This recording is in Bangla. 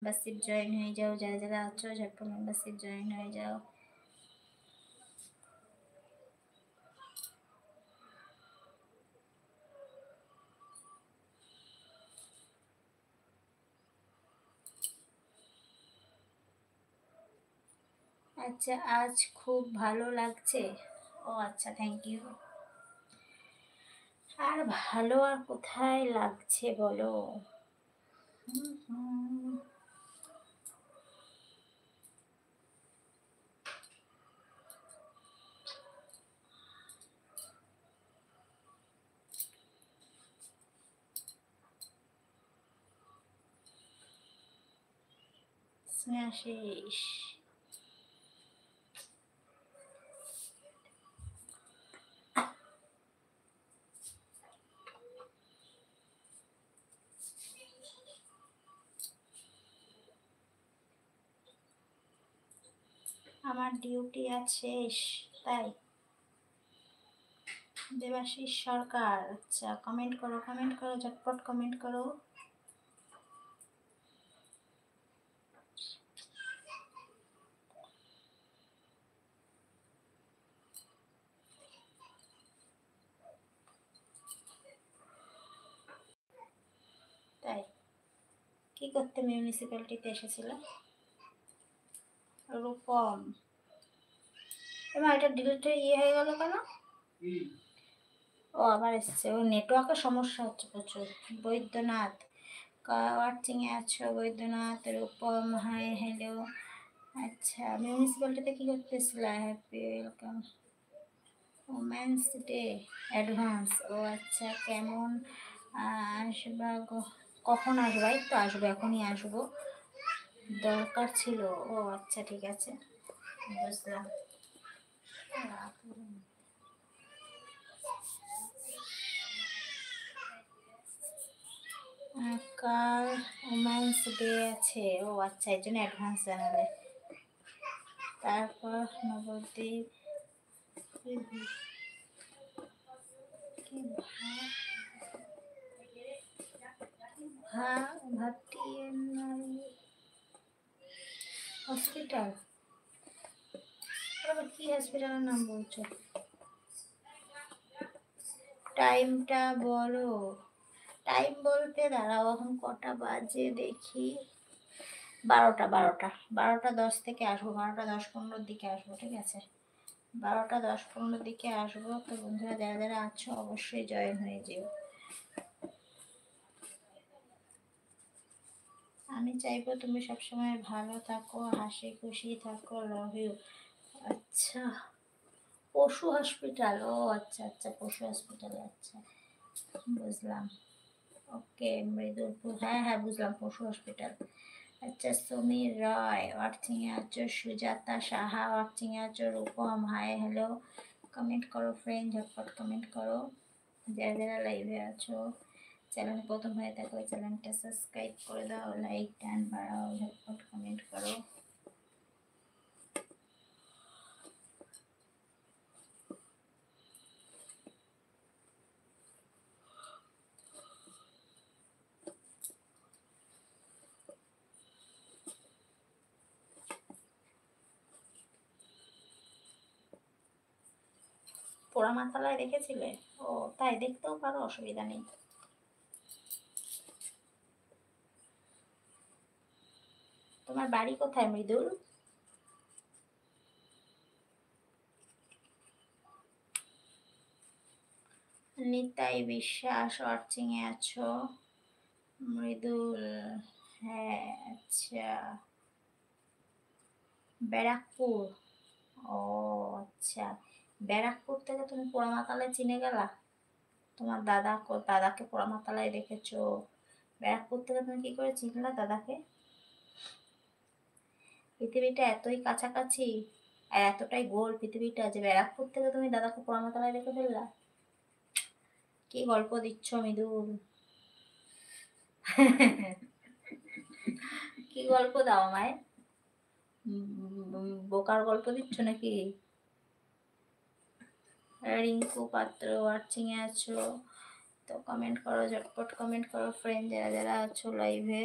মেম্বারশিপ জয়েন হয়ে যাও, যারা যারা আছো ঝটপট মেম্বারশিপ জয়েন হয়ে যাও। আচ্ছা, আজ খুব ভালো লাগছে। ও আচ্ছা, থ্যাংক ইউ। আর ভালো আর কোথায় লাগছে বলো? হুম হুম। শেষ। আমার ডিউটি আজ শেষ, তাই। দেবাশিস সরকার, আচ্ছা কমেন্ট করো, কমেন্ট করো, ঝটপট কমেন্ট করো। তাই, কি করতে মিউনিসিপ্যালিটিতে এসেছিল? রূপম। এবার এটা ডিলিট হয়ে গেল কেন? ও আবার এসছে, ও নেটওয়ার্কের সমস্যা হচ্ছে প্রচুর। বৈদ্যনাথ, ওয়াচিংয়ে আছো বৈদ্যনাথ। Rupam, hi hello. আচ্ছা, মিউনিসিপ্যালিটিতে কি করতেছিল? Happy welcome, women's day advance. ও আচ্ছা, কেমন আসবা? কখন আসবা? এই তো আসবো, এখনই আসবো, দরকার ছিল। ও আচ্ছা, ঠিক আছে, বুঝলাম। কাল ওমেন্স ডে আছে। ও আচ্ছা, এই জন্য অ্যাডভান্স জানালে। তারপর নবদ্বীপ, কি ভাবটি হসপিটাল, কি হসপিটালের নাম বলছো? টাইমটা বলো। টাইম বলতে দাঁড়াও, এখন কটা বাজে দেখি। 12টা 12টা 10 থেকে আসবো, 12টা 10-15 দিকে আসবো, ঠিক আছে? 12টা 10-15 দিকে আসবো। তো বন্ধুরা যারা যারা আছো অবশ্যই জয়েন হয়ে যেও। আমি চাইবো তুমি সবসময় ভালো থাকো, হাসি খুশি থাকো, লাভ ইউ। আচ্ছা, পশু হসপিটাল, ও আচ্ছা আচ্ছা, পশু হসপিটালে, আচ্ছা বুঝলাম। ওকে, মৃদুলপুর, হ্যাঁ হ্যাঁ বুঝলাম, পশু হসপিটাল। আচ্ছা, সমীর রয় ওয়াচিংয়ে আছো, সুজাতা সাহা ওয়াচিংয়ে আছো, রূপম হাই হ্যালো। কমেন্ট করো ফ্রেন্ড, ঝটপট কমেন্ট করো। যারা যারা লাইভে আছো, চ্যানেল প্রথম হয়ে থাকো চ্যানেলটা সাবস্ক্রাইব করে দাও, লাইক টান বাড়াও, ঝটপট কমেন্ট করো। পোড়ামাতালায় দেখেছিলে? ও তাই, দেখতেও পারো, অসুবিধা নেই। তোমার বাড়ি কোথায় মৃদুল? নিতাই বিশ্বাস ওয়াচিংয়ে আছো, মৃদুল, হ্যাঁ আচ্ছা, ব্যারাকপুর। ও আচ্ছা, ব্যারাকপুর থেকে তুমি পোড়ামাতালায় চিনে গেলা? তোমার দাদাকে পোড়ামাতালায় দেখেছো, ব্যারাকপুর থেকে তুমি কি করে চিনলা দাদাকে? পৃথিবীটা এতই কাছাকাছি আর এতটাই গোল পৃথিবীটা যে ব্যারাকপুর থেকে তুমি দাদাকে পোড়ামাতালায় দেখে ফেললা? কি গল্প দিচ্ছ মৃদুল? কি গল্প দাও আমায়? বোকার গল্প দিচ্ছ নাকি? রিঙ্কু পাত্র ওয়াচিংয়ে আছো, তো কমেন্ট করো, ঝটপট কমেন্ট করো ফ্রেন্ড, যারা যারা আছো লাইভে।